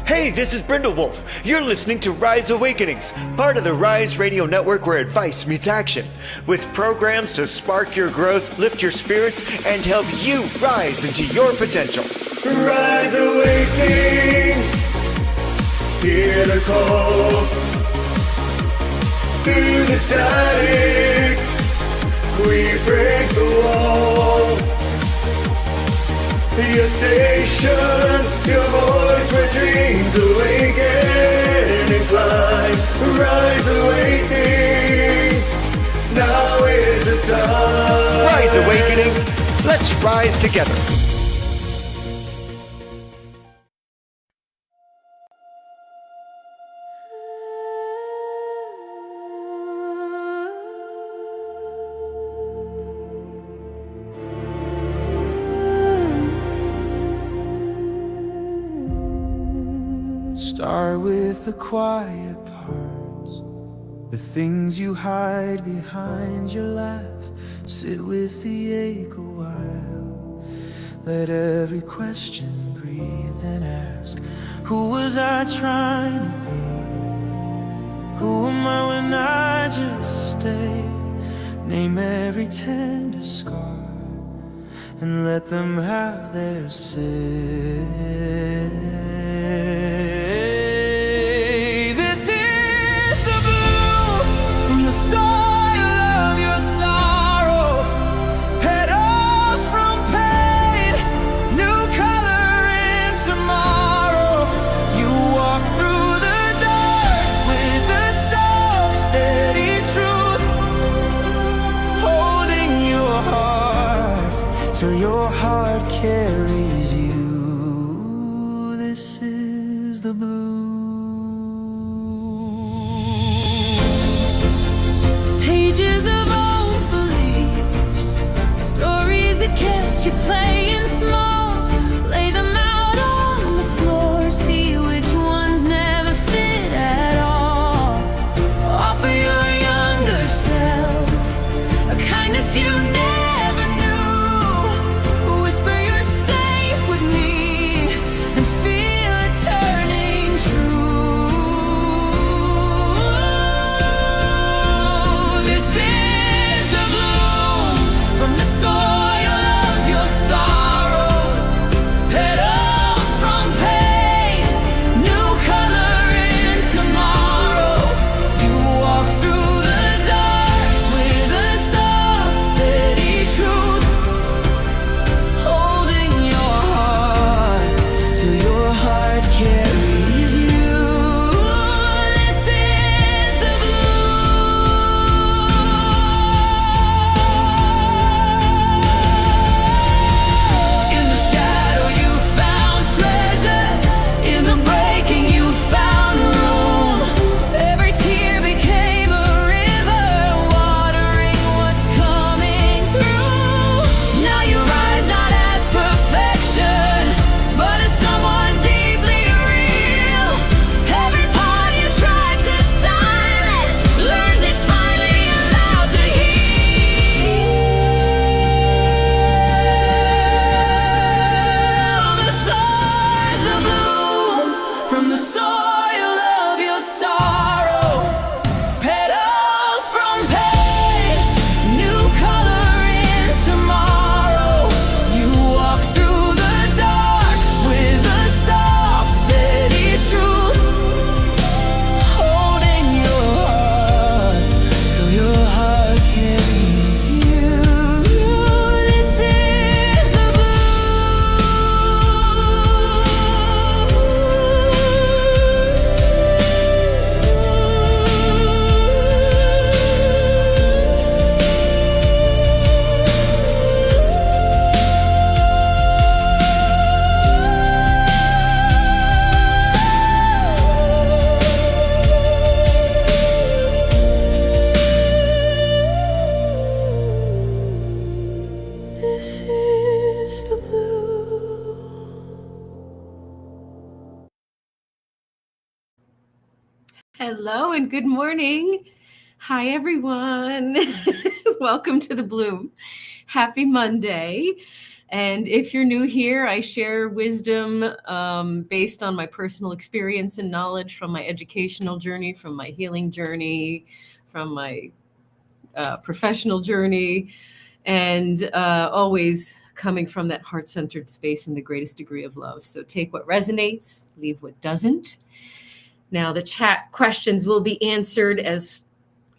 Hey, this is Brindle Wolf. You're listening to Rise Awakenings, part of the Rise Radio Network where advice meets action, with programs to spark your growth, lift your spirits, and help you rise into your potential. Rise Awakenings, hear the call. Through the static, we break the wall. Your station, your voice where dreams awaken and climb. Rise Awakening, now is the time. Rise Awakenings, let's rise together. Start with the quiet parts, the things you hide behind your laugh. Sit with the ache a while. Let every question breathe and ask, who was I trying to be? Who am I when I just stay? Name every tender scar and let them have their say. Till your heart carries you. This is the blue. Pages of old beliefs, stories that kept you playing small. Lay them out on the floor, see which ones never fit at all. Offer your younger self a kindness you never. From the soil of your soul. Hello and good morning. Hi, everyone. Welcome to the Bloom. Happy Monday. And if you're new here, I share wisdom based on my personal experience and knowledge from my educational journey, from my healing journey, from my professional journey, and always coming from that heart-centered space in the greatest degree of love. So take what resonates, leave what doesn't. Now, the chat questions will be answered as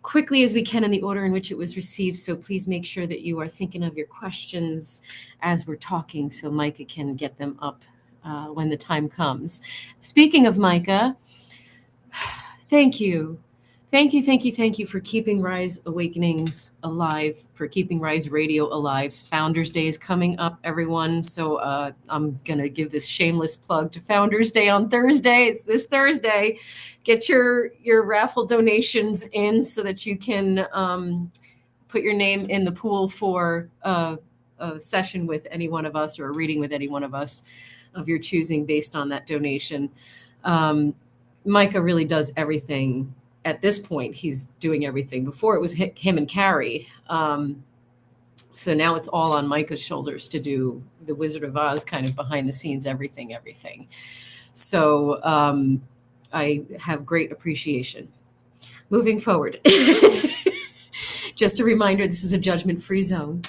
quickly as we can in the order in which it was received. So please make sure that you are thinking of your questions as we're talking so Micah can get them up when the time comes. Speaking of Micah, thank you. Thank you for keeping Rise Awakenings alive, for keeping Rise Radio alive. Founders Day is coming up, everyone. So I'm going to give this shameless plug to Founders Day on Thursday. It's this Thursday. Get your raffle donations in so that you can put your name in the pool for a session with any one of us or a reading with any one of us of your choosing based on that donation. Micah really does everything. At this point, he's doing everything. Before it was him and Carrie. So now it's all on Micah's shoulders to do the Wizard of Oz kind of behind the scenes, everything. So I have great appreciation. Moving forward. Just a reminder, this is a judgment-free zone.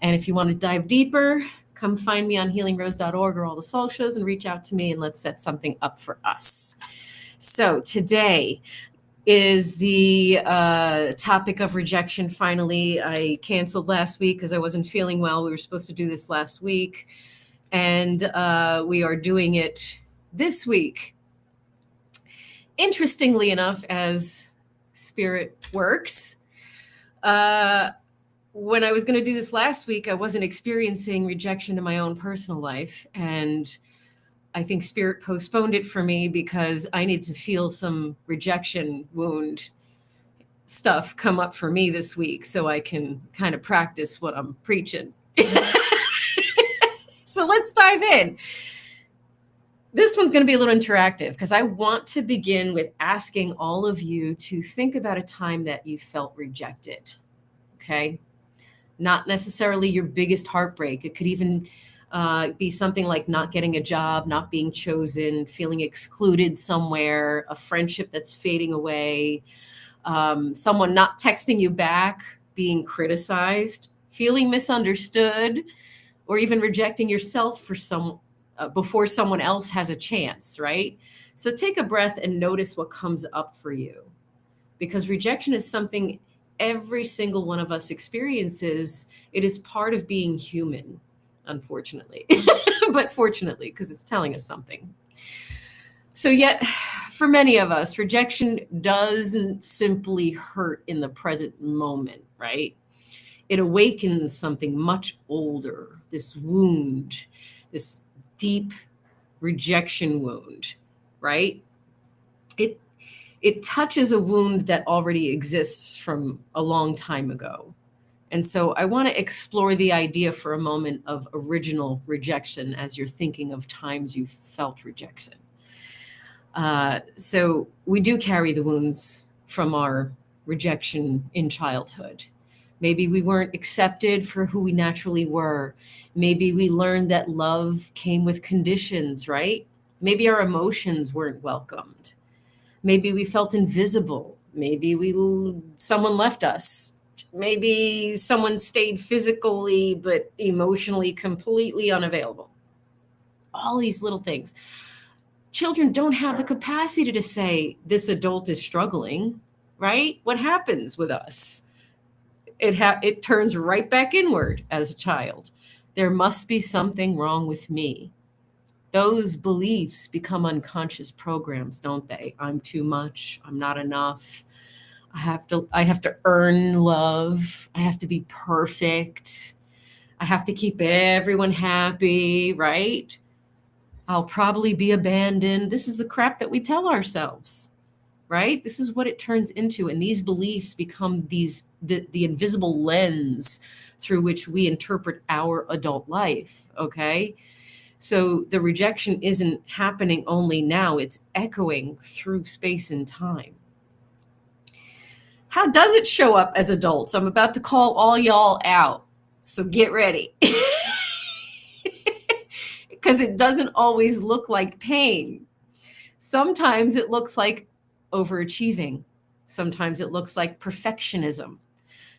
And if you want to dive deeper, come find me on healingrose.org or all the socials and reach out to me and let's set something up for us. So today is the topic of rejection. Finally, I canceled last week because I wasn't feeling well. We were supposed to do this last week, and we are doing it this week. Interestingly enough, as spirit works, when I was going to do this last week, I wasn't experiencing rejection in my own personal life, and I think spirit postponed it for me because I need to feel some rejection wound stuff come up for me this week so I can kind of practice what I'm preaching. So let's dive in. This one's going to be a little interactive because I want to begin with asking all of you to think about a time that you felt rejected. Okay? Not necessarily your biggest heartbreak. It could even be something like not getting a job, not being chosen, feeling excluded somewhere, a friendship that's fading away, someone not texting you back, being criticized, feeling misunderstood, or even rejecting yourself for before someone else has a chance, right? So take a breath and notice what comes up for you, because rejection is something every single one of us experiences. It is part of being human. Unfortunately, but fortunately, because it's telling us something. So yet, for many of us, rejection doesn't simply hurt in the present moment, right? It awakens something much older, this wound, this deep rejection wound, right? It touches a wound that already exists from a long time ago. And so I want to explore the idea for a moment of original rejection as you're thinking of times you felt rejection. So we do carry the wounds from our rejection in childhood. Maybe we weren't accepted for who we naturally were. Maybe we learned that love came with conditions, right? Maybe our emotions weren't welcomed. Maybe we felt invisible. Maybe someone left us. Maybe someone stayed physically but emotionally completely unavailable. All these little things. Children don't have the capacity to say, this adult is struggling, right? What happens with us? It turns right back inward as a child. There must be something wrong with me. Those beliefs become unconscious programs, don't they? I'm too much. I'm not enough. I have to earn love. I have to be perfect. I have to keep everyone happy, right? I'll probably be abandoned. This is the crap that we tell ourselves, right? This is what it turns into. And these beliefs become the invisible lens through which we interpret our adult life, okay? So the rejection isn't happening only now. It's echoing through space and time. How does it show up as adults? I'm about to call all y'all out, so get ready. Because it doesn't always look like pain. Sometimes it looks like overachieving. Sometimes it looks like perfectionism.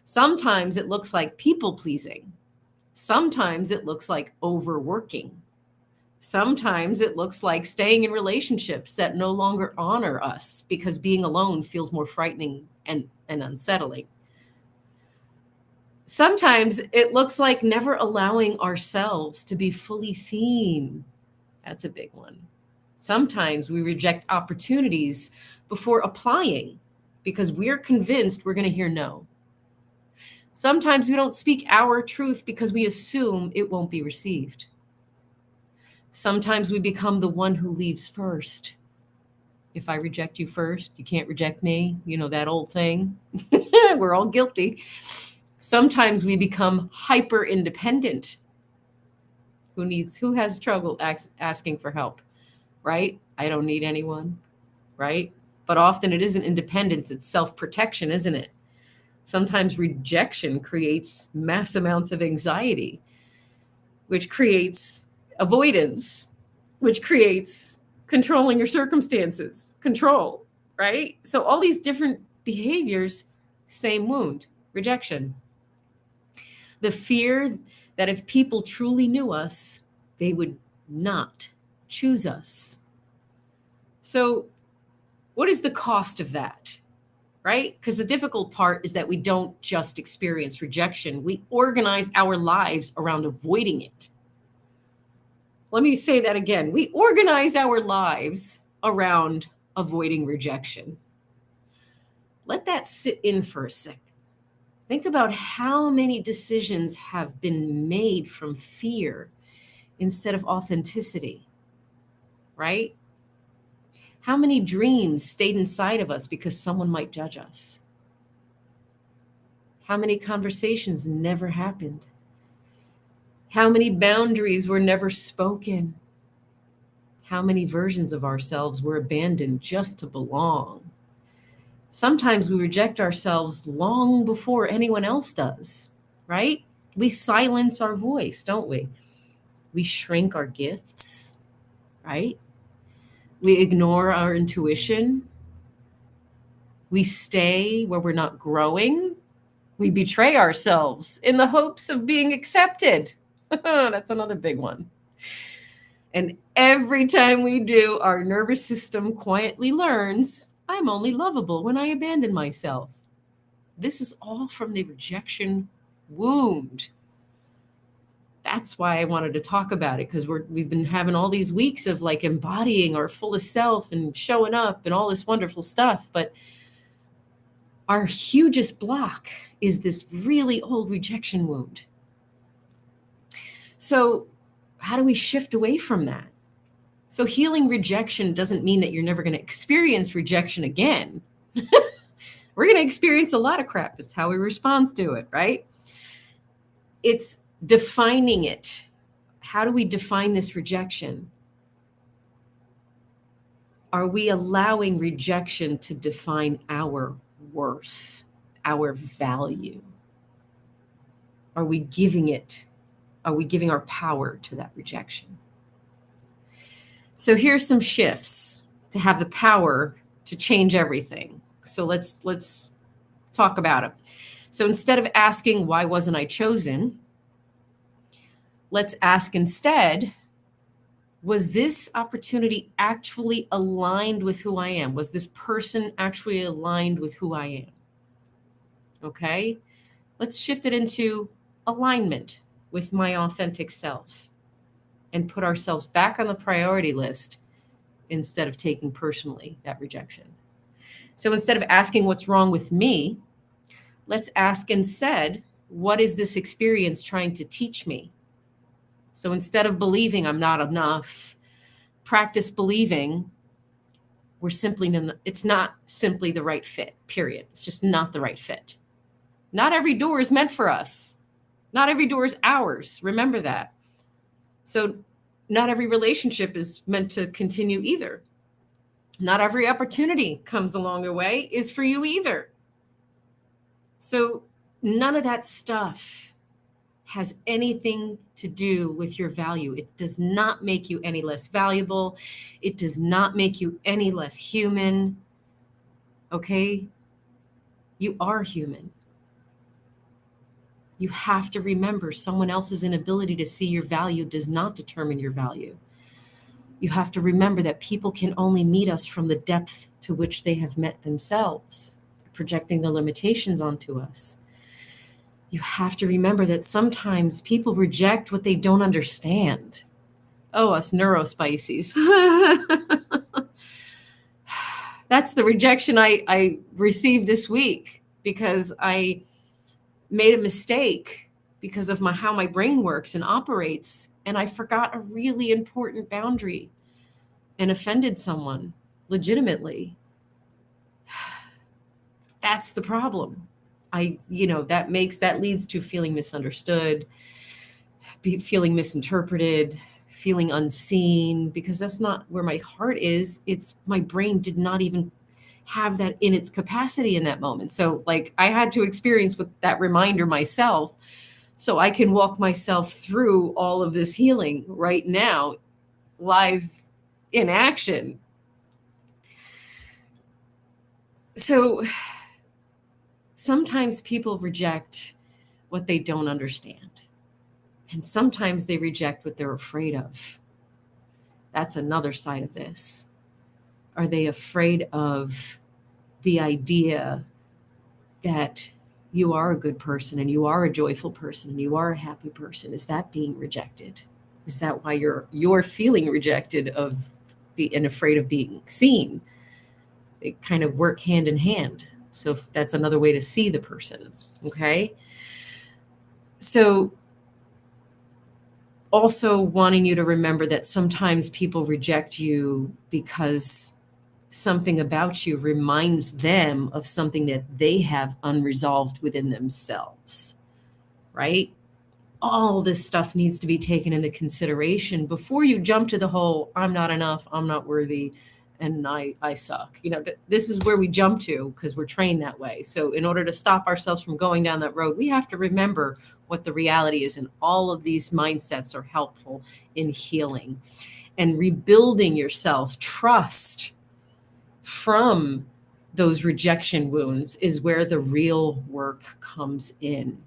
Sometimes it looks like people pleasing. Sometimes it looks like overworking. Sometimes it looks like staying in relationships that no longer honor us because being alone feels more frightening and unsettling. Sometimes it looks like never allowing ourselves to be fully seen. That's a big one. Sometimes we reject opportunities before applying because we're convinced we're going to hear no. Sometimes we don't speak our truth because we assume it won't be received. Sometimes we become the one who leaves first. If I reject you first, you can't reject me. You know, that old thing. We're all guilty. Sometimes we become hyper independent. Who has trouble asking for help, right? I don't need anyone, right? But often it isn't independence, it's self-protection, isn't it? Sometimes rejection creates mass amounts of anxiety, which creates avoidance, which creates controlling your circumstances, control, right? So all these different behaviors, same wound, rejection. The fear that if people truly knew us, they would not choose us. So what is the cost of that? Right? Because the difficult part is that we don't just experience rejection. We organize our lives around avoiding it. Let me say that again. We organize our lives around avoiding rejection. Let that sit in for a second. Think about how many decisions have been made from fear instead of authenticity, right? How many dreams stayed inside of us because someone might judge us? How many conversations never happened? How many boundaries were never spoken? How many versions of ourselves were abandoned just to belong? Sometimes we reject ourselves long before anyone else does, right? We silence our voice, don't we? We shrink our gifts, right? We ignore our intuition. We stay where we're not growing. We betray ourselves in the hopes of being accepted. That's another big one. And every time we do, our nervous system quietly learns, I'm only lovable when I abandon myself. This is all from the rejection wound. That's why I wanted to talk about it, because we've been having all these weeks of like embodying our fullest self and showing up and all this wonderful stuff. But our hugest block is this really old rejection wound. So how do we shift away from that? So healing rejection doesn't mean that you're never going to experience rejection again. We're going to experience a lot of crap. It's how we respond to it, right? It's defining it. How do we define this rejection? Are we allowing rejection to define our worth, our value? Are we giving our power to that rejection? So here's some shifts to have the power to change everything. So let's talk about it. So instead of asking, why wasn't I chosen? Let's ask instead, was this opportunity actually aligned with who I am? Was this person actually aligned with who I am? Okay, let's shift it into alignment with my authentic self and put ourselves back on the priority list instead of taking personally that rejection. So instead of asking what's wrong with me, let's ask instead, what is this experience trying to teach me? So instead of believing I'm not enough, practice believing it's not simply the right fit, period. It's just not the right fit. Not every door is meant for us. Not every door is ours. Remember that. So not every relationship is meant to continue either. Not every opportunity comes along your way is for you either. So none of that stuff has anything to do with your value. It does not make you any less valuable. It does not make you any less human. Okay? You are human. You have to remember someone else's inability to see your value does not determine your value. You have to remember that people can only meet us from the depth to which they have met themselves, projecting the limitations onto us. You have to remember that sometimes people reject what they don't understand. Oh, us neurospices. That's the rejection I received this week because I made a mistake because of how my brain works and operates, and I forgot a really important boundary and offended someone legitimately. That's the problem. That leads to feeling misunderstood, feeling misinterpreted, feeling unseen, because that's not where my heart is. It's my brain did not even have that in its capacity in that moment. So like I had to experience with that reminder myself so I can walk myself through all of this healing right now, live in action. So sometimes people reject what they don't understand. And sometimes they reject what they're afraid of. That's another side of this. Are they afraid of the idea that you are a good person and you are a joyful person and you are a happy person? Is that being rejected? Is that why you're feeling rejected and afraid of being seen? They kind of work hand in hand. So that's another way to see the person. Okay. So also wanting you to remember that sometimes people reject you because something about you reminds them of something that they have unresolved within themselves, right? All this stuff needs to be taken into consideration before you jump to the whole, I'm not enough, I'm not worthy, and I suck. This is where we jump to because we're trained that way. So in order to stop ourselves from going down that road, we have to remember what the reality is. And all of these mindsets are helpful in healing and rebuilding your self-trust from those rejection wounds is where the real work comes in.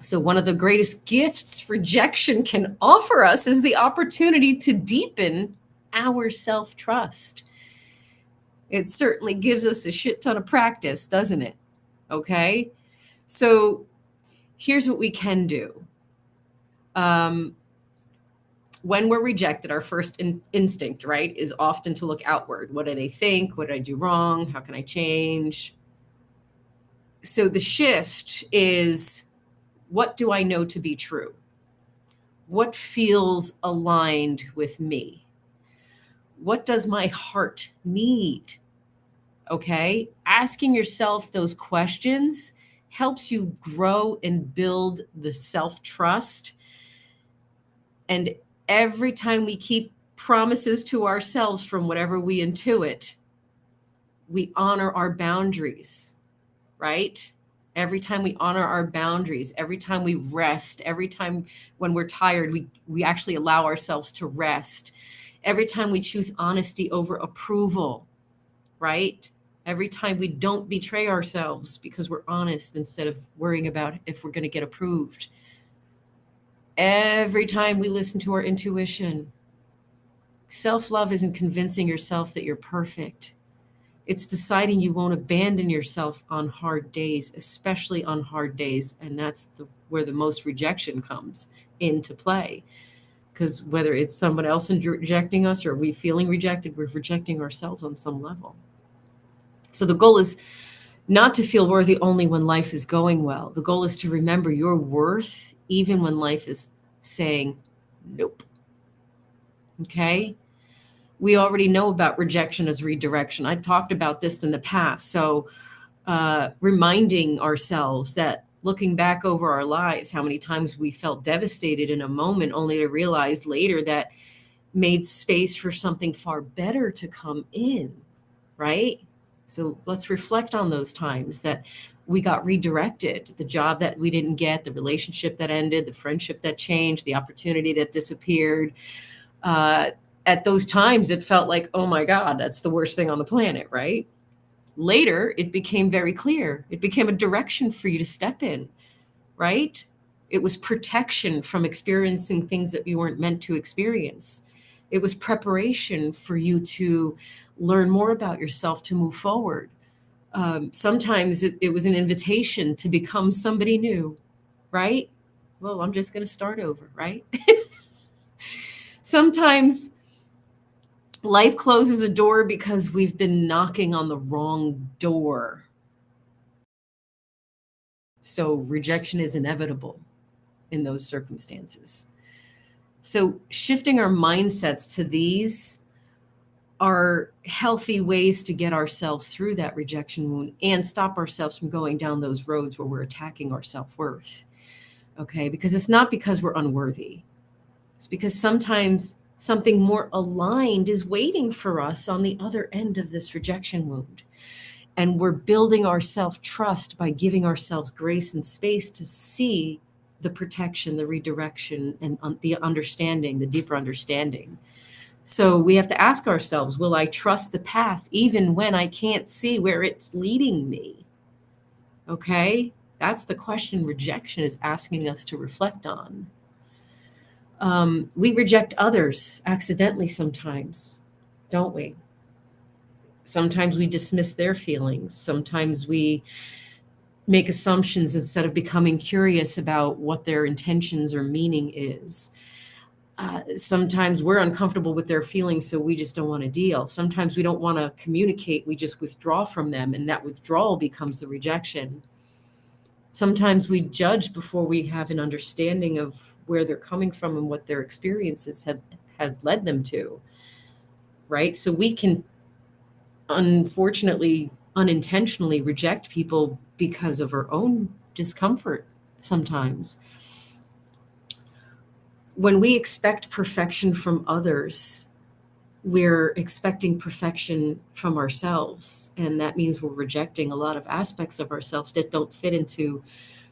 So one of the greatest gifts rejection can offer us is the opportunity to deepen our self-trust. It certainly gives us a shit ton of practice, doesn't it? Okay. So here's what we can do. When we're rejected, our first instinct, right, is often to look outward. What do they think? What did I do wrong? How can I change? So the shift is, what do I know to be true? What feels aligned with me? What does my heart need? Okay. Asking yourself those questions helps you grow and build the self-trust. And every time we keep promises to ourselves from whatever we intuit, we honor our boundaries, right? Every time we honor our boundaries, every time we rest, every time when we're tired, we actually allow ourselves to rest. Every time we choose honesty over approval, right? Every time we don't betray ourselves because we're honest instead of worrying about if we're going to get approved. Every time we listen to our intuition. Self-love isn't convincing yourself that you're perfect. It's deciding you won't abandon yourself on hard days, especially on hard days. And that's where the most rejection comes into play. Because whether it's someone else rejecting us or we feeling rejected, we're rejecting ourselves on some level. So the goal is not to feel worthy only when life is going well. The goal is to remember your worth even when life is saying nope. Okay? We already know about rejection as redirection. I talked about this in the past. So reminding ourselves that looking back over our lives, how many times we felt devastated in a moment only to realize later that made space for something far better to come in, right? So let's reflect on those times that we got redirected. The job that we didn't get, the relationship that ended, the friendship that changed, the opportunity that disappeared. At those times, it felt like, oh my God, that's the worst thing on the planet, right? Later, it became very clear. It became a direction for you to step in, right? It was protection from experiencing things that you weren't meant to experience. It was preparation for you to learn more about yourself to move forward. Sometimes it was an invitation to become somebody new, right? Well, I'm just going to start over, right? Sometimes life closes a door because we've been knocking on the wrong door. So rejection is inevitable in those circumstances. So shifting our mindsets to these are healthy ways to get ourselves through that rejection wound and stop ourselves from going down those roads where we're attacking our self-worth. Okay? Because it's not because we're unworthy. It's because sometimes something more aligned is waiting for us on the other end of this rejection wound. And we're building our self-trust by giving ourselves grace and space to see the protection, the redirection, and the understanding, the deeper understanding. So we have to ask ourselves, will I trust the path even when I can't see where it's leading me? Okay? That's the question rejection is asking us to reflect on. We reject others accidentally sometimes, don't we? Sometimes we dismiss their feelings. Sometimes we make assumptions instead of becoming curious about what their intentions or meaning is. Sometimes we're uncomfortable with their feelings, so we just don't want to deal. Sometimes we don't want to communicate. We just withdraw from them, and that withdrawal becomes the rejection. Sometimes we judge before we have an understanding of where they're coming from and what their experiences have led them to, right? So we can unfortunately, unintentionally reject people because of our own discomfort sometimes. When we expect perfection from others, we're expecting perfection from ourselves. And that means we're rejecting a lot of aspects of ourselves that don't fit into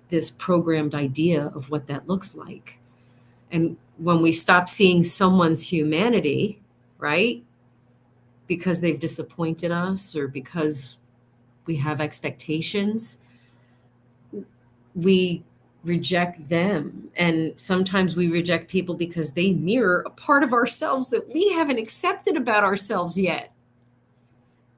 this programmed idea of what that looks like. And when we stop seeing someone's humanity, right, because they've disappointed us or because we have expectations, we reject them. And sometimes we reject people because they mirror a part of ourselves that we haven't accepted about ourselves yet.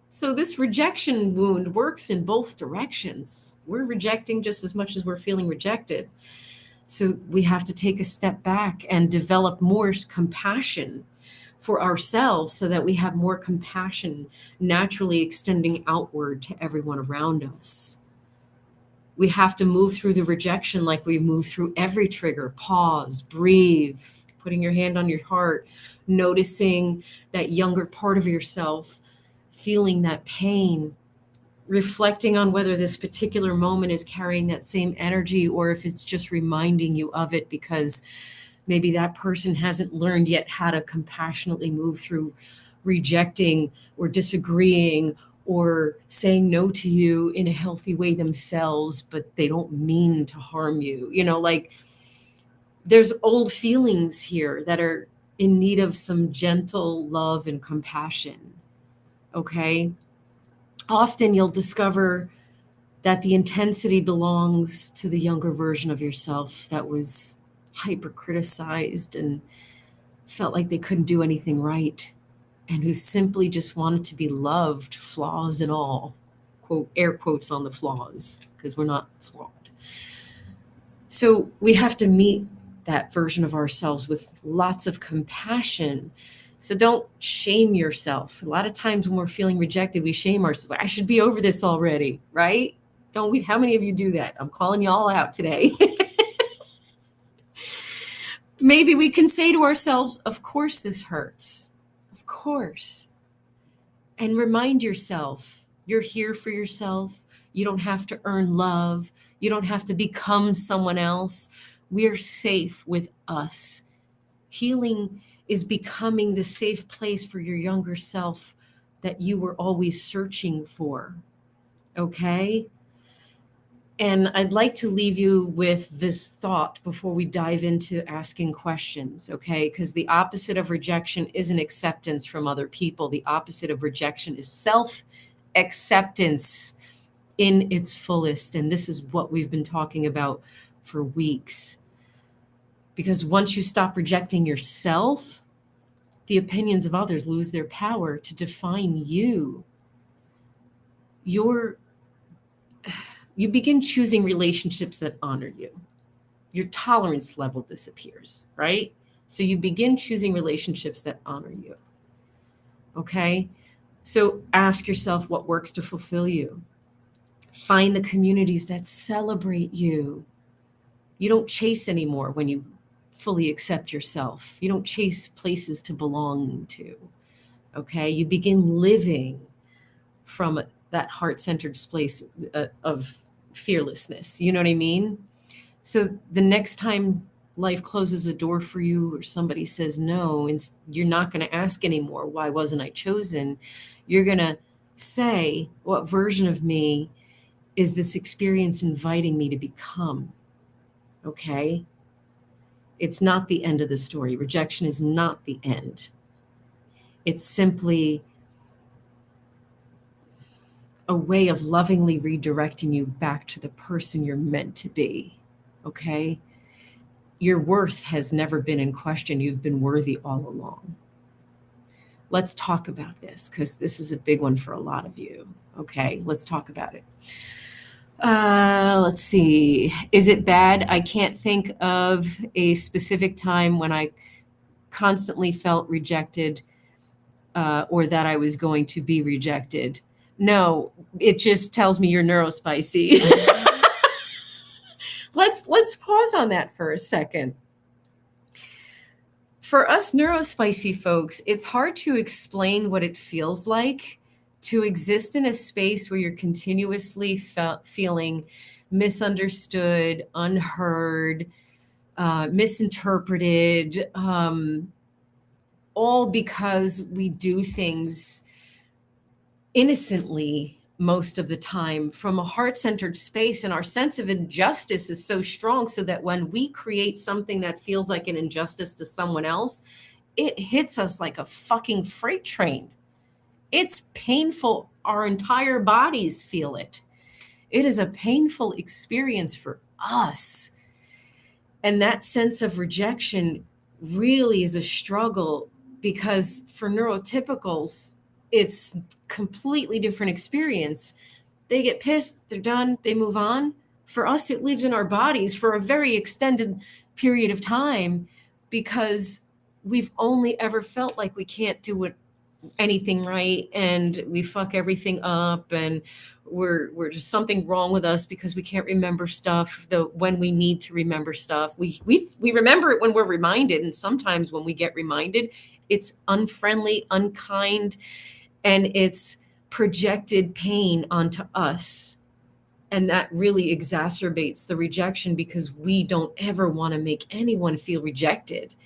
So this rejection wound works in both directions. We're rejecting just as much as we're feeling rejected. So we have to take a step back and develop more compassion for ourselves so that we have more compassion naturally extending outward to everyone around us. We have to move through the rejection like we move through every trigger. Pause, breathe, putting your hand on your heart, noticing that younger part of yourself, feeling that pain, reflecting on whether this particular moment is carrying that same energy or if it's just reminding you of it because maybe that person hasn't learned yet how to compassionately move through rejecting or disagreeing or saying no to you in a healthy way themselves, but they don't mean to harm you. You know, like there's old feelings here that are in need of some gentle love and compassion. Okay. Often you'll discover that the intensity belongs to the younger version of yourself that was hyper criticized and felt like they couldn't do anything right and who simply just wanted to be loved, flaws and all. Quote, air quotes on the flaws, because we're not flawed. So we have to meet that version of ourselves with lots of compassion. So don't shame yourself. A lot of times when we're feeling rejected, we shame ourselves. Like, I should be over this already, right? Don't we? How many of you do that? I'm calling you all out today. Maybe we can say to ourselves, of course this hurts. Of course. And remind yourself, you're here for yourself. You don't have to earn love. You don't have to become someone else. We're safe with us. Healing is becoming the safe place for your younger self that you were always searching for. Okay? And I'd like to leave you with this thought before we dive into asking questions, okay? Because the opposite of rejection isn't acceptance from other people. The opposite of rejection is self-acceptance in its fullest. And this is what we've been talking about for weeks. Because once you stop rejecting yourself, the opinions of others lose their power to define you. You begin choosing relationships that honor you. Your tolerance level disappears, right? So you begin choosing relationships that honor you. Okay? So ask yourself what works to fulfill you. Find the communities that celebrate you. You don't chase anymore when you fully accept yourself. You don't chase places to belong to. Okay? You begin living from that heart-centered space of fearlessness. You know what I mean? So the next time life closes a door for you or somebody says no, and you're not going to ask anymore, why wasn't I chosen? You're going to say, what version of me is this experience inviting me to become? Okay? It's not the end of the story. Rejection is not the end. It's simply a way of lovingly redirecting you back to the person you're meant to be. Okay? Your worth has never been in question. You've been worthy all along. Let's talk about this because this is a big one for a lot of you. Okay, let's talk about it. Let's see. Is it bad? I can't think of a specific time when I constantly felt rejected or that I was going to be rejected. No, it just tells me you're neurospicy. Let's pause on that for a second. For us neurospicy folks, it's hard to explain what it feels like to exist in a space where you're continuously feeling misunderstood, unheard, misinterpreted, all because we do things innocently most of the time from a heart-centered space, and our sense of injustice is so strong so that when we create something that feels like an injustice to someone else, it hits us like a fucking freight train. It's painful. Our entire bodies feel it. It is a painful experience for us. And that sense of rejection really is a struggle because for neurotypicals, it's completely different experience. They get pissed, they're done, they move on. For us, it lives in our bodies for a very extended period of time because we've only ever felt like we can't do anything right and we fuck everything up and we're just something wrong with us because we can't remember stuff when we need to remember stuff. We remember it when we're reminded, and sometimes when we get reminded, it's unfriendly, unkind, and it's projected pain onto us. And that really exacerbates the rejection because we don't ever want to make anyone feel rejected.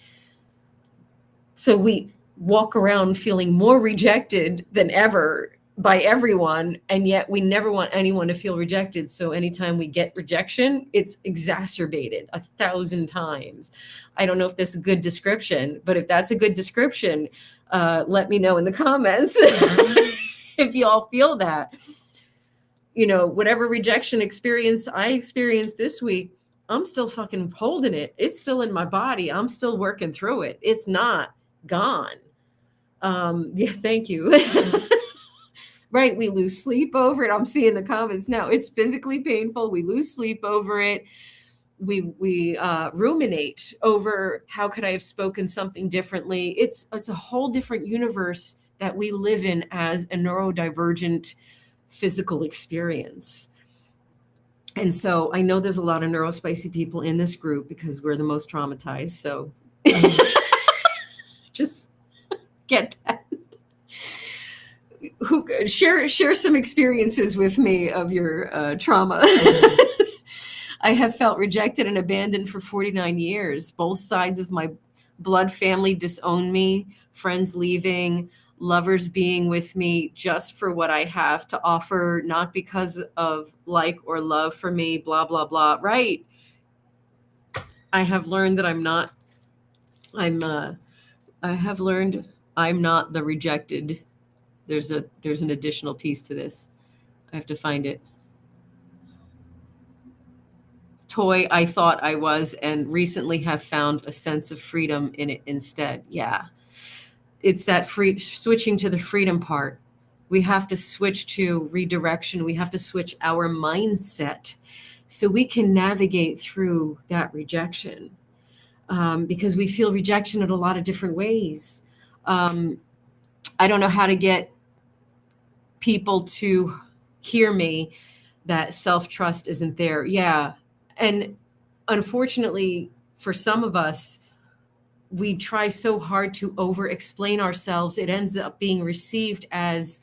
So we walk around feeling more rejected than ever by everyone, and yet we never want anyone to feel rejected. So anytime we get rejection, it's exacerbated 1,000 times. I don't know if that's a good description, but if that's a good description, let me know in the comments if you all feel that. You know, whatever rejection experience I experienced this week, I'm still fucking holding it. It's still in my body. I'm still working through it. It's not gone. Yeah, thank you. Right, we lose sleep over it. I'm seeing the comments now. It's physically painful. We lose sleep over it. We ruminate over how could I have spoken something differently. It's a whole different universe that we live in as a neurodivergent physical experience. And so I know there's a lot of neurospicy people in this group because we're the most traumatized. So just get that. Who share some experiences with me of your trauma. I have felt rejected and abandoned for 49 years. Both sides of my blood family disown me, friends leaving, lovers being with me just for what I have to offer, not because of like or love for me, blah, blah, blah. Right. I have learned that I have learned I'm not the rejected. There's an additional piece to this. I have to find it. Toy I thought I was, and recently have found a sense of freedom in it instead. Yeah. It's that switching to the freedom part. We have to switch to redirection. We have to switch our mindset so we can navigate through that rejection, because we feel rejection in a lot of different ways. I don't know how to get people to hear me that self-trust isn't there. Yeah. And unfortunately, for some of us, we try so hard to over explain ourselves, it ends up being received as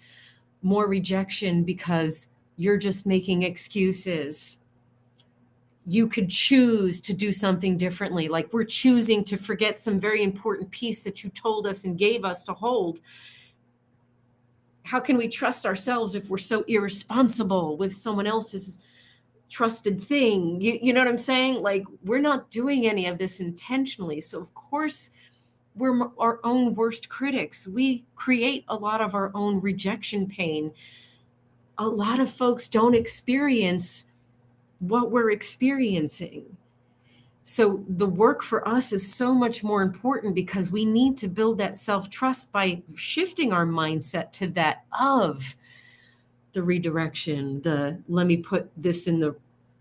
more rejection because you're just making excuses. You could choose to do something differently. Like we're choosing to forget some very important piece that you told us and gave us to hold. How can we trust ourselves if we're so irresponsible with someone else's trusted thing? You know what I'm saying? Like we're not doing any of this intentionally. So of course we're our own worst critics. We create a lot of our own rejection pain. A lot of folks don't experience what we're experiencing. So the work for us is so much more important because we need to build that self-trust by shifting our mindset to that of the redirection, the let me put this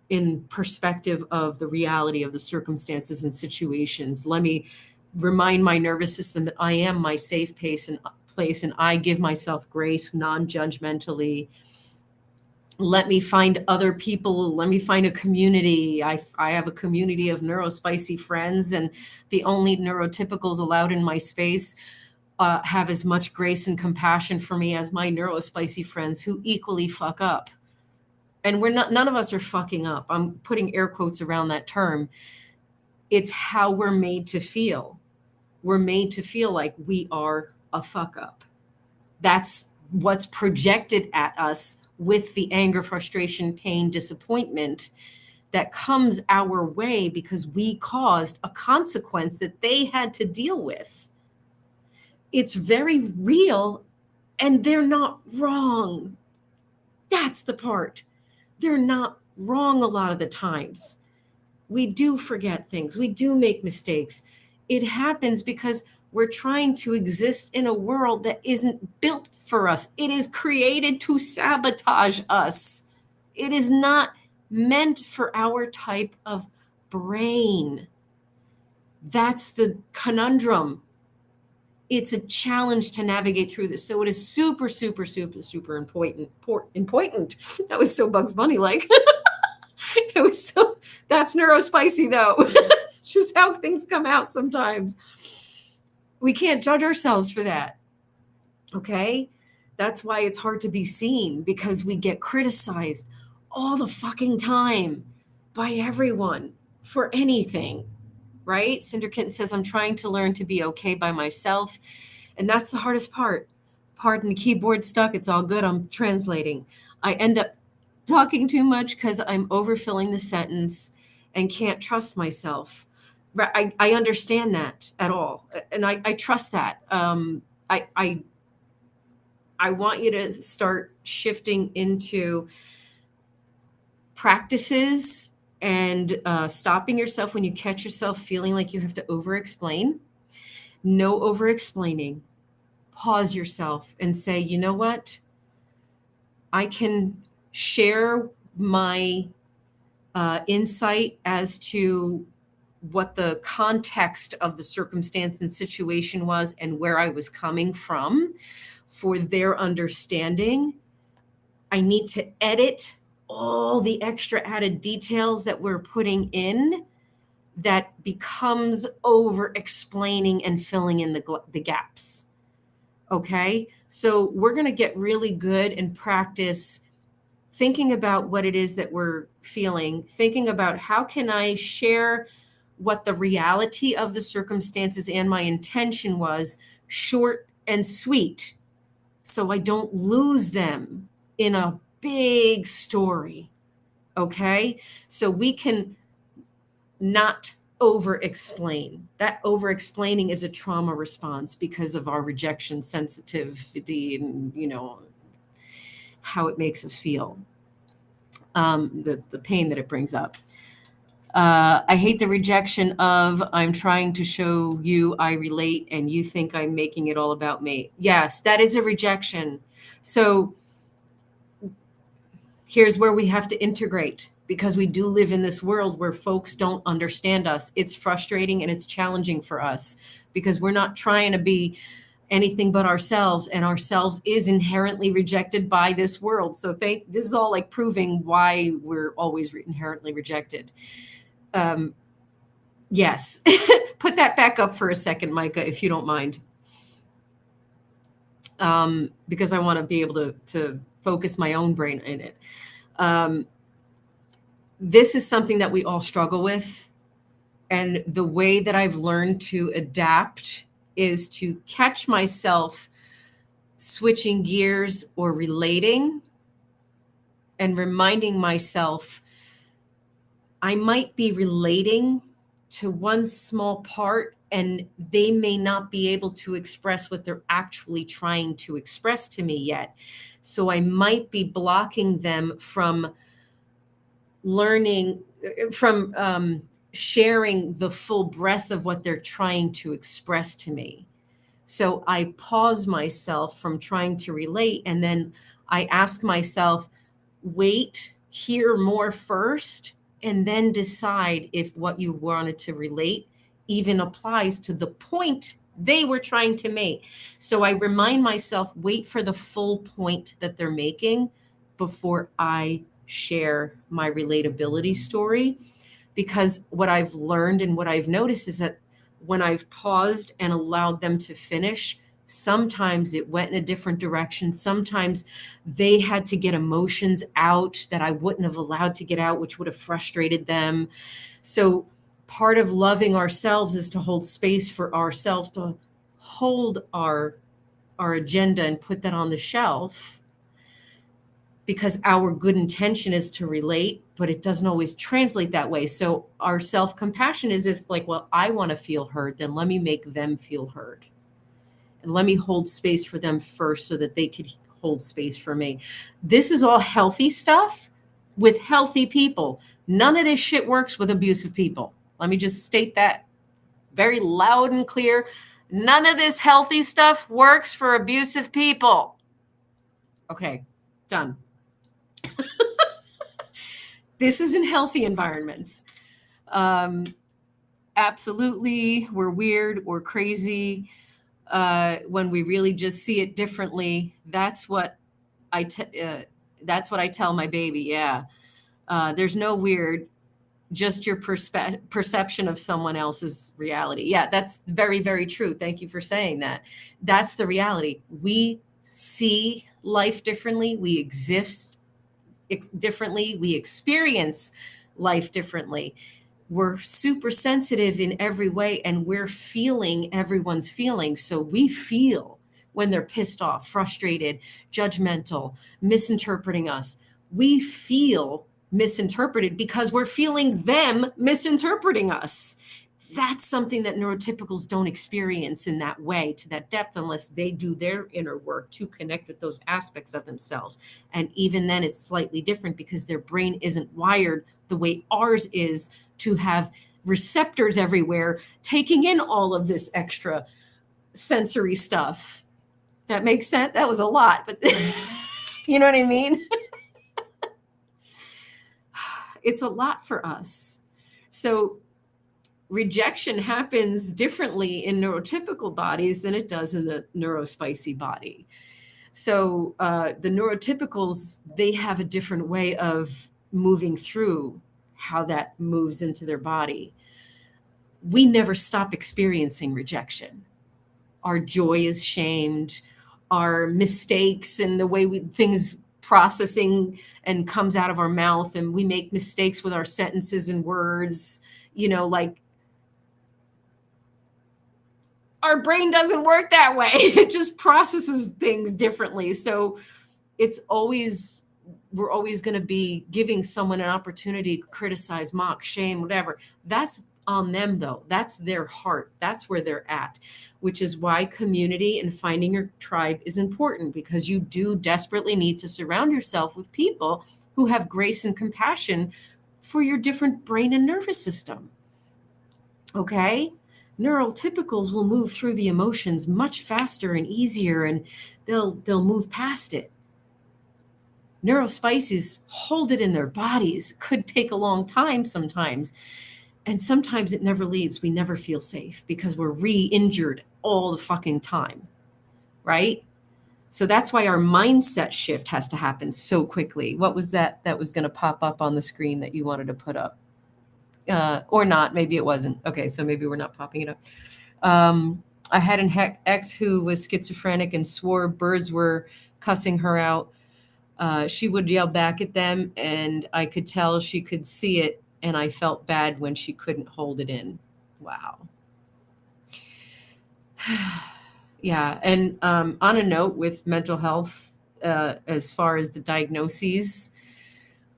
in perspective of the reality of the circumstances and situations. Let me remind my nervous system that I am my safe place and I give myself grace non-judgmentally. Let me find other people. Let me find a community. I have a community of neurospicy friends, and the only neurotypicals allowed in my space have as much grace and compassion for me as my neurospicy friends who equally fuck up. And none of us are fucking up. I'm putting air quotes around that term. It's how we're made to feel. We're made to feel like we are a fuck up. That's what's projected at us with the anger, frustration, pain, disappointment that comes our way because we caused a consequence that they had to deal with. It's very real, and they're not wrong. That's the part. They're not wrong a lot of the times. We do forget things. We do make mistakes. It happens because we're trying to exist in a world that isn't built for us. It is created to sabotage us. It is not meant for our type of brain. That's the conundrum. It's a challenge to navigate through this. So it is super, super, super, super important. Important. That was so Bugs Bunny like. It was so, that's neurospicy though. It's just how things come out sometimes. We can't judge ourselves for that. Okay? That's why it's hard to be seen, because we get criticized all the fucking time by everyone for anything, right? Cinder Kitten says, I'm trying to learn to be okay by myself. And that's the hardest part. Pardon the keyboard stuck. It's all good. I'm translating. I end up talking too much because I'm overfilling the sentence and can't trust myself. I understand that at all. And I trust that. I want you to start shifting into practices and stopping yourself when you catch yourself feeling like you have to over-explain. No over-explaining. Pause yourself and say, you know what? I can share my insight as to what the context of the circumstance and situation was and where I was coming from for their understanding. I need to edit all the extra added details that we're putting in that becomes over explaining and filling in the gaps. Okay, so we're going to get really good and practice thinking about what it is that we're feeling, thinking about how can I share what the reality of the circumstances and my intention was, short and sweet. so I don't lose them in a big story. Okay? So we can not over explain. That over explaining is a trauma response because of our rejection sensitivity and, how it makes us feel, the pain that it brings up. I hate the rejection of I'm trying to show you I relate and you think I'm making it all about me. Yes, that is a rejection. So here's where we have to integrate, because we do live in this world where folks don't understand us. It's frustrating and it's challenging for us because we're not trying to be anything but ourselves, and ourselves is inherently rejected by this world. So this is all like proving why we're always inherently rejected. Yes. Put that back up for a second, Micah, if you don't mind. Because I want to be able to focus my own brain in it. This is something that we all struggle with. And the way that I've learned to adapt is to catch myself switching gears or relating and reminding myself I might be relating to one small part and they may not be able to express what they're actually trying to express to me yet. So I might be blocking them from learning, from sharing the full breadth of what they're trying to express to me. So I pause myself from trying to relate, and then I ask myself, wait, hear more first, and then decide if what you wanted to relate even applies to the point they were trying to make. So I remind myself, wait for the full point that they're making before I share my relatability story. Because what I've learned and what I've noticed is that when I've paused and allowed them to finish, sometimes it went in a different direction. Sometimes they had to get emotions out that I wouldn't have allowed to get out, which would have frustrated them. So part of loving ourselves is to hold space for ourselves, to hold our agenda and put that on the shelf, because our good intention is to relate, but it doesn't always translate that way. So our self-compassion is if like, well, I want to feel heard, then let me make them feel heard. And let me hold space for them first so that they could hold space for me. This is all healthy stuff with healthy people. None of this shit works with abusive people. Let me just state that very loud and clear. None of this healthy stuff works for abusive people. Okay, done. This is in healthy environments. Absolutely, we're weird or crazy. When we really just see it differently, that's what I tell my baby. Yeah, there's no weird, just your perception of someone else's reality. Yeah, that's very, very true. Thank you for saying that. That's the reality. We see life differently. We exist differently. We experience life differently. We're super sensitive in every way, and we're feeling everyone's feelings. So we feel when they're pissed off, frustrated, judgmental, misinterpreting us. We feel misinterpreted because we're feeling them misinterpreting us. That's something that neurotypicals don't experience in that way, to that depth, unless they do their inner work to connect with those aspects of themselves. And even then it's slightly different because their brain isn't wired the way ours is, to have receptors everywhere taking in all of this extra sensory stuff. That makes sense? That was a lot, but you know what I mean? It's a lot for us. So rejection happens differently in neurotypical bodies than it does in the neurospicy body. So the neurotypicals, they have a different way of moving through how that moves into their body. We never stop experiencing rejection. Our joy is shamed, our mistakes and the way things processing and comes out of our mouth, and we make mistakes with our sentences and words, like our brain doesn't work that way. It just processes things differently. So we're always going to be giving someone an opportunity to criticize, mock, shame, whatever. That's on them though. That's their heart. That's where they're at, which is why community and finding your tribe is important, because you do desperately need to surround yourself with people who have grace and compassion for your different brain and nervous system. Okay? Neurotypicals will move through the emotions much faster and easier, and they'll move past it. Neurospices hold it in their bodies. Could take a long time sometimes. And sometimes it never leaves. We never feel safe because we're re-injured all the fucking time. Right? So that's why our mindset shift has to happen so quickly. What was that was going to pop up on the screen that you wanted to put up? Or not. Maybe it wasn't. Okay, so maybe we're not popping it up. I had an ex who was schizophrenic and swore birds were cussing her out. She would yell back at them, and I could tell she could see it, and I felt bad when she couldn't hold it in. Wow. Yeah, and on a note with mental health, as far as the diagnoses,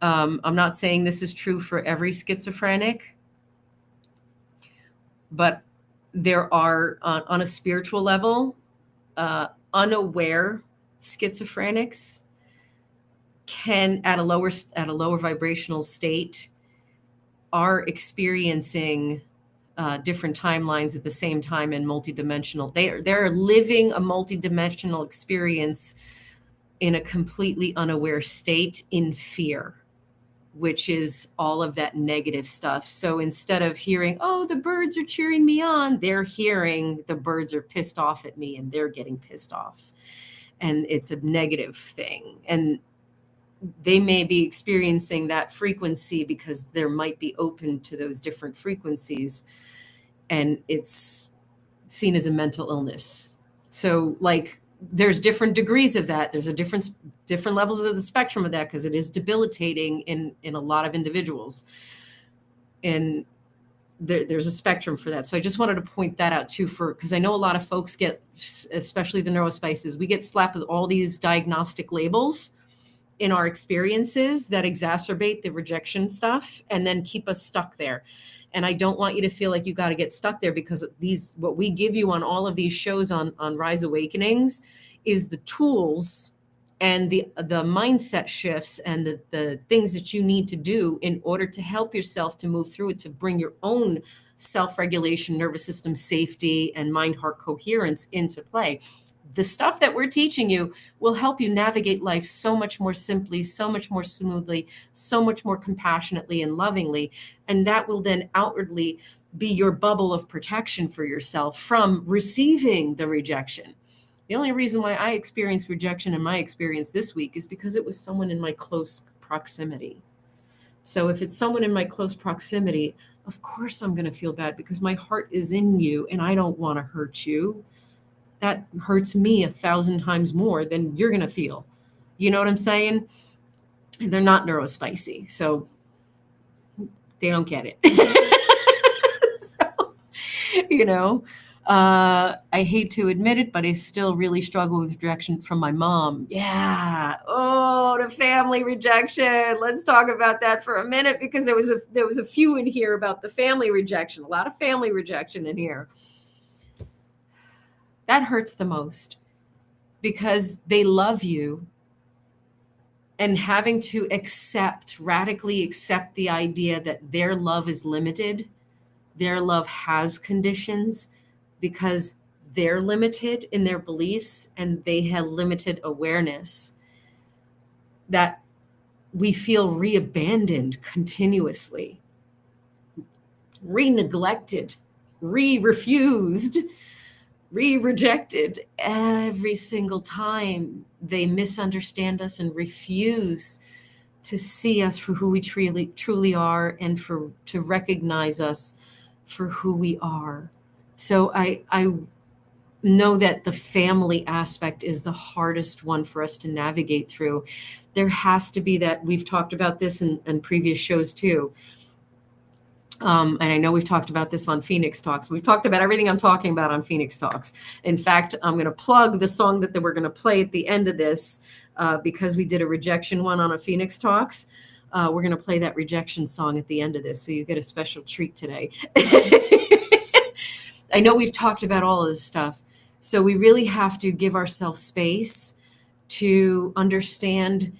I'm not saying this is true for every schizophrenic, but there are, on a spiritual level, unaware schizophrenics can, at a lower vibrational state, are experiencing different timelines at the same time in multidimensional. They're living a multidimensional experience in a completely unaware state in fear, which is all of that negative stuff. So instead of hearing, oh, the birds are cheering me on, they're hearing the birds are pissed off at me and they're getting pissed off. And it's a negative thing. And they may be experiencing that frequency because there might be open to those different frequencies, and it's seen as a mental illness. So like there's different degrees of that. There's a different levels of the spectrum of that, because it is debilitating in a lot of individuals. And there's a spectrum for that. So I just wanted to point that out too, because I know a lot of folks get, especially the neurospices, we get slapped with all these diagnostic labels in our experiences that exacerbate the rejection stuff and then keep us stuck there. And I don't want you to feel like you got to get stuck there, because what we give you on all of these shows on Rise Awakenings is the tools and the mindset shifts and the things that you need to do in order to help yourself to move through it, to bring your own self-regulation, nervous system safety, and mind-heart coherence into play. The stuff that we're teaching you will help you navigate life so much more simply, so much more smoothly, so much more compassionately and lovingly. And that will then outwardly be your bubble of protection for yourself from receiving the rejection. The only reason why I experienced rejection in my experience this week is because it was someone in my close proximity. So if it's someone in my close proximity, of course I'm going to feel bad, because my heart is in you and I don't want to hurt you. That hurts me 1,000 times more than you're going to feel. You know what I'm saying? And they're not neurospicy, so they don't get it. So, I hate to admit it, but I still really struggle with rejection from my mom. Yeah. Oh, the family rejection. Let's talk about that for a minute, because there was a few in here about the family rejection. A lot of family rejection in here. That hurts the most, because they love you, and having to radically accept the idea that their love is limited, their love has conditions, because they're limited in their beliefs and they have limited awareness, that we feel re-abandoned continuously, re-neglected, re-refused, re-rejected every single time. They misunderstand us and refuse to see us for who we truly are, and to recognize us for who we are. So I know that the family aspect is the hardest one for us to navigate through. There has to be that. We've talked about this in previous shows too. And I know we've talked about this on Phoenix Talks. We've talked about everything I'm talking about on Phoenix Talks. In fact, I'm going to plug the song that we're going to play at the end of this because we did a rejection one on a Phoenix Talks. We're going to play that rejection song at the end of this, so you get a special treat today. I know we've talked about all of this stuff, so we really have to give ourselves space to understand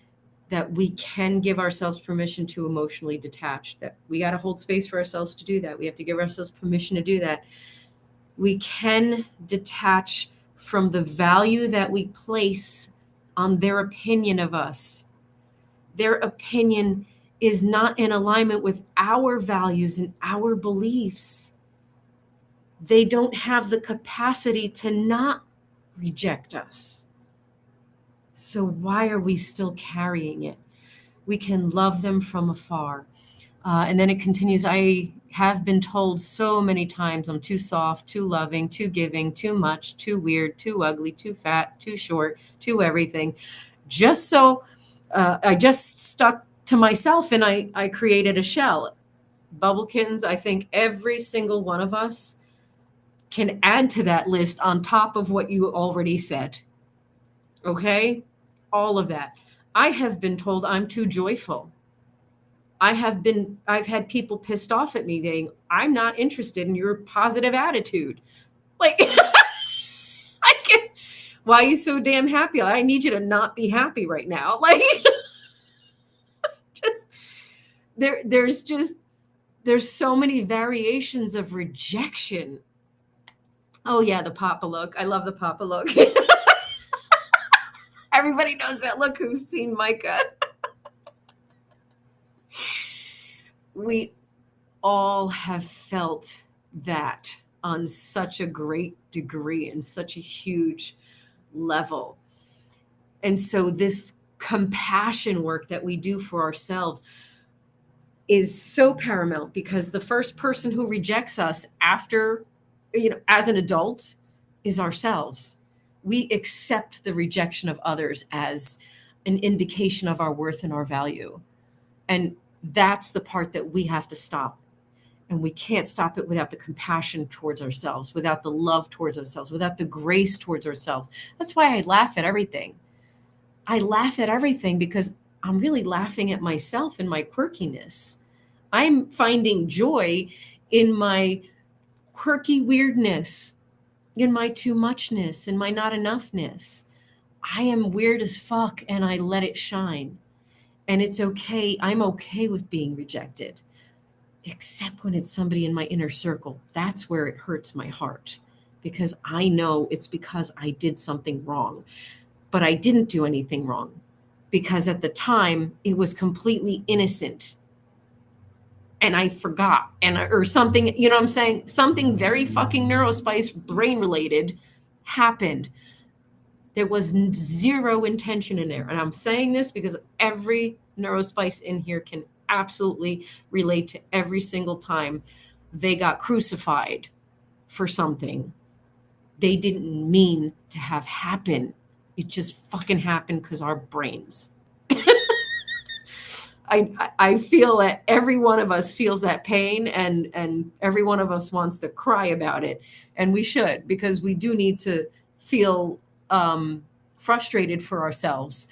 that we can give ourselves permission to emotionally detach, that we got to hold space for ourselves to do that. We have to give ourselves permission to do that. We can detach from the value that we place on their opinion of us. Their opinion is not in alignment with our values and our beliefs. They don't have the capacity to not reject us. So why are we still carrying it? We can love them from afar. And then it continues, I have been told so many times I'm too soft, too loving, too giving, too much, too weird, too ugly, too fat, too short, too everything. Just so I just stuck to myself and I created a shell. Bubblekins, I think every single one of us can add to that list on top of what you already said. Okay? All of that. I have been told I'm too joyful. I've had people pissed off at me saying, I'm not interested in your positive attitude. Like, I can, why are you so damn happy? I need you to not be happy right now. Like, just, there's so many variations of rejection. Oh yeah, the Papa look. I love the Papa look. Everybody knows that look who's seen Micah. We all have felt that on such a great degree and such a huge level. And so this compassion work that we do for ourselves is so paramount, because the first person who rejects us after, as an adult is ourselves. We accept the rejection of others as an indication of our worth and our value. And that's the part that we have to stop. And we can't stop it without the compassion towards ourselves, without the love towards ourselves, without the grace towards ourselves. That's why I laugh at everything. I laugh at everything because I'm really laughing at myself and my quirkiness. I'm finding joy in my quirky weirdness, in my too muchness, in my not enoughness. I am weird as fuck and I let it shine. And it's okay. I'm okay with being rejected, except when it's somebody in my inner circle. That's where it hurts my heart, because I know it's because I did something wrong. But I didn't do anything wrong, because at the time it was completely innocent. And I forgot, or something, you know what I'm saying? Something very fucking neurospice brain related happened. There was zero intention in there. And I'm saying this because every neurospice in here can absolutely relate to every single time they got crucified for something they didn't mean to have happen. It just fucking happened because our brains. I feel that every one of us feels that pain, and every one of us wants to cry about it. And we should, because we do need to feel frustrated for ourselves.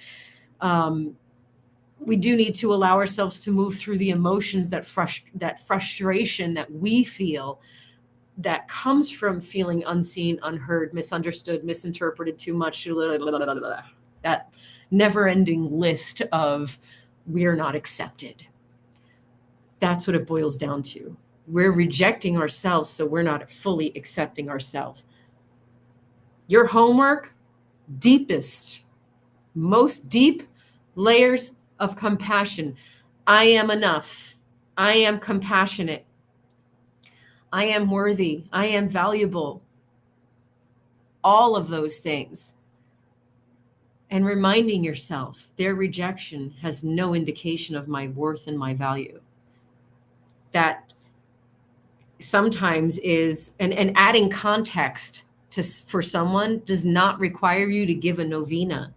We do need to allow ourselves to move through the emotions, that frustration that we feel, that comes from feeling unseen, unheard, misunderstood, misinterpreted too much, that never-ending list of we're not accepted. That's what it boils down to. We're rejecting ourselves, so we're not fully accepting ourselves. Your homework, deepest, most deep layers of compassion. I am enough. I am compassionate. I am worthy. I am valuable. All of those things. And reminding yourself their rejection has no indication of my worth and my value. That sometimes is, and adding context for someone does not require you to give a novena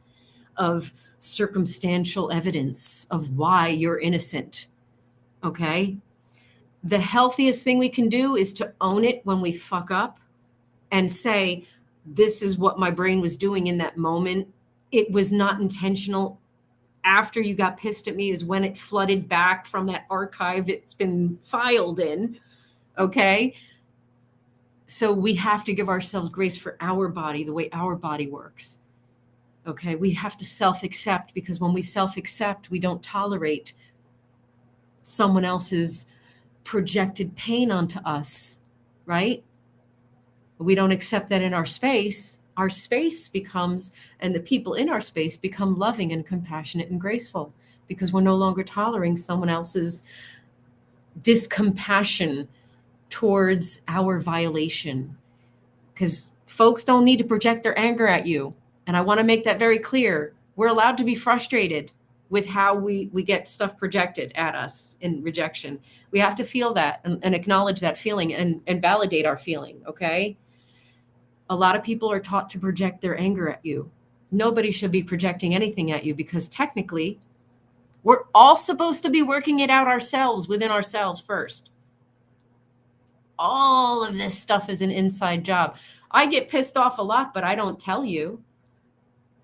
of circumstantial evidence of why you're innocent. Okay? The healthiest thing we can do is to own it when we fuck up and say, this is what my brain was doing in that moment. It was not intentional. After you got pissed at me is when it flooded back from that archive it's been filed in. Okay. So we have to give ourselves grace for our body, the way our body works. Okay. We have to self-accept, because when we self-accept, we don't tolerate someone else's projected pain onto us, right? We don't accept that in our space becomes, and the people in our space become loving and compassionate and graceful, because we're no longer tolerating someone else's discompassion towards our violation. Because folks don't need to project their anger at you. And I want to make that very clear. We're allowed to be frustrated with how we get stuff projected at us in rejection. We have to feel that and acknowledge that feeling and validate our feeling, okay? A lot of people are taught to project their anger at you. Nobody should be projecting anything at you, because technically we're all supposed to be working it out ourselves, within ourselves first. All of this stuff is an inside job. I get pissed off a lot, but I don't tell you.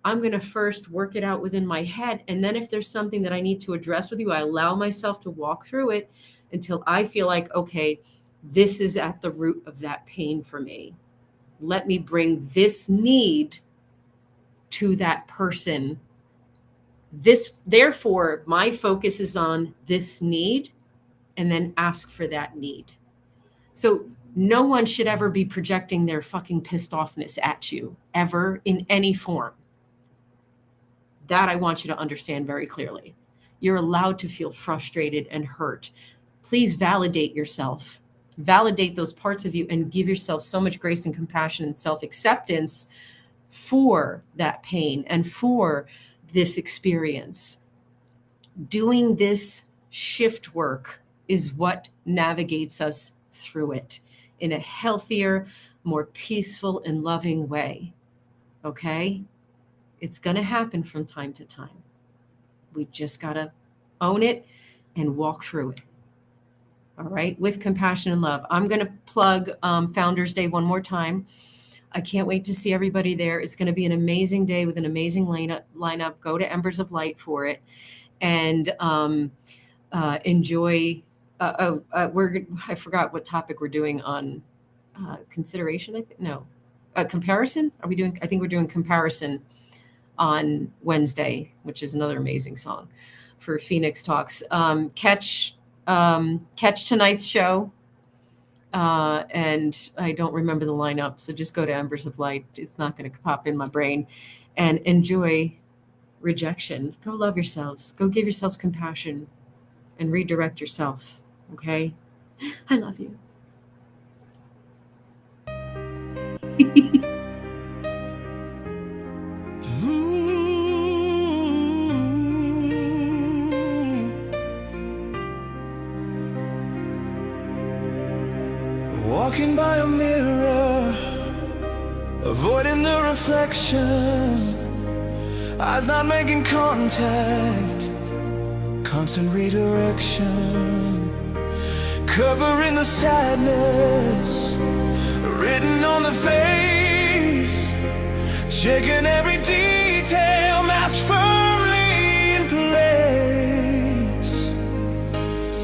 I'm going to first work it out within my head. And then if there's something that I need to address with you, I allow myself to walk through it until I feel like, okay, this is at the root of that pain for me. Let me bring this need to that person. Therefore, my focus is on this need, and then ask for that need. So no one should ever be projecting their fucking pissed offness at you, ever, in any form. That I want you to understand very clearly. You're allowed to feel frustrated and hurt. Please validate yourself. Validate those parts of you and give yourself so much grace and compassion and self-acceptance for that pain and for this experience. Doing this shift work is what navigates us through it in a healthier, more peaceful and loving way. Okay? It's going to happen from time to time. We just got to own it and walk through it. All right, with compassion and love. I'm going to plug Founders Day one more time. I can't wait to see everybody there. It's going to be an amazing day with an amazing lineup. Go to Embers of Light for it, and enjoy. I forgot what topic we're doing on consideration. Comparison. Are we doing? I think we're doing comparison on Wednesday, which is another amazing song for Phoenix Talks. Catch tonight's show, and I don't remember the lineup, so just go to Embers of Light. It's not going to pop in my brain. And enjoy rejection. Go love yourselves. Go give yourselves compassion and redirect yourself, okay? I love you. Walking by a mirror, avoiding the reflection, eyes not making contact, constant redirection, covering the sadness written on the face, checking every detail, masked firmly in place.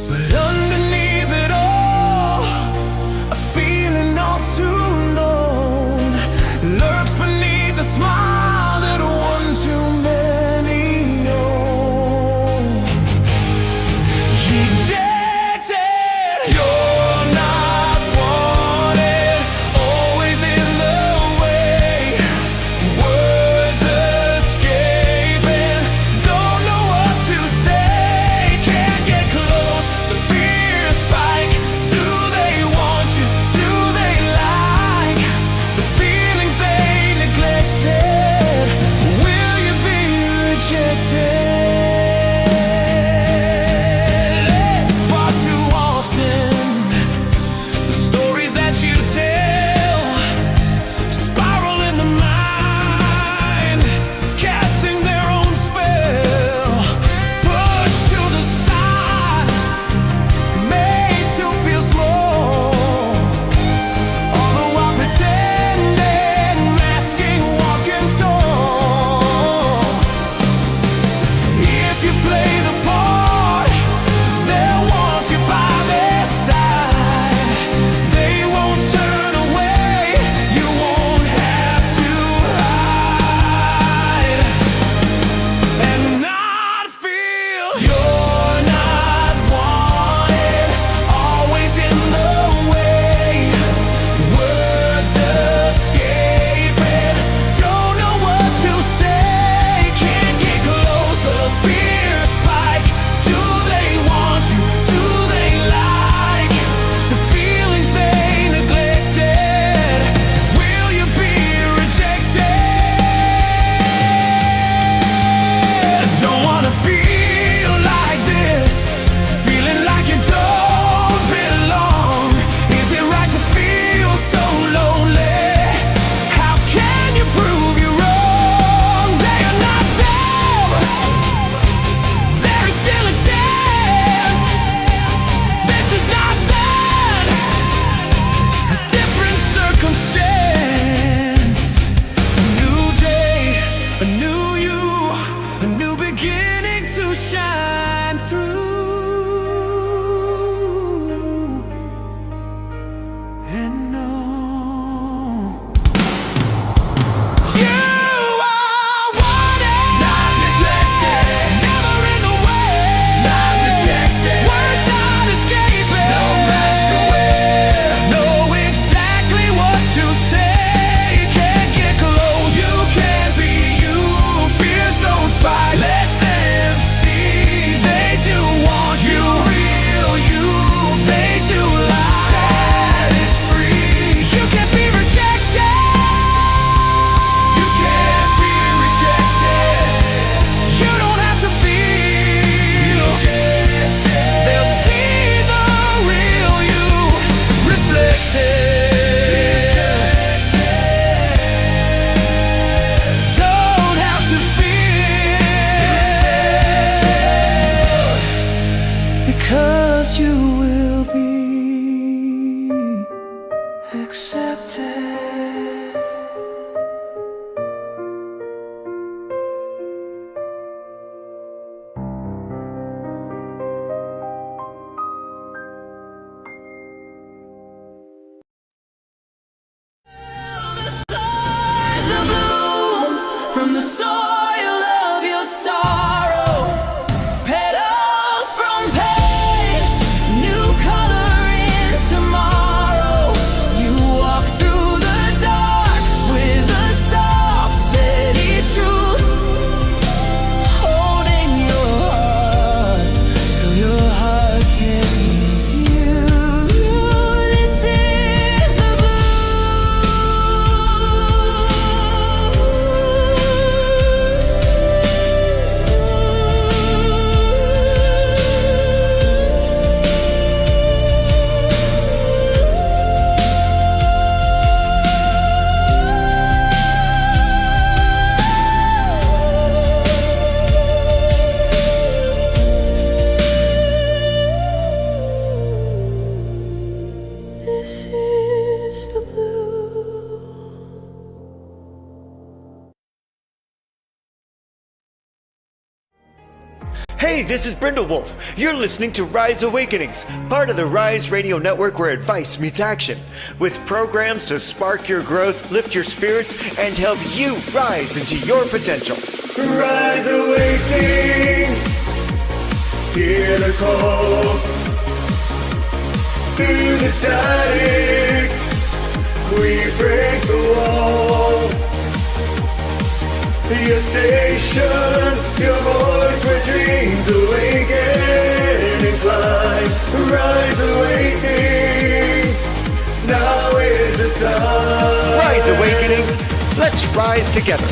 But underneath it all, a feeling all too known lurks beneath the smile that one too many own. Rejected, you're not wanted, always in the way. Words escape. 'cause you will be accepted. From the soil of your sorrow, petals from pain, new color in tomorrow. You walk through the dark with a soft, steady truth, holding your heart till your heart can ease you. This is the This is the blue. Hey, this is Brindle Wolf. You're listening to Rise Awakenings, part of the Rise Radio Network where advice meets action, with programs to spark your growth, lift your spirits, and help you rise into your potential. Rise Awakenings, hear the call. Through the static, we break the wall. Your station, your voice where dreams awaken and climb. Rise Awakenings, now is the time. Rise Awakenings, let's rise together.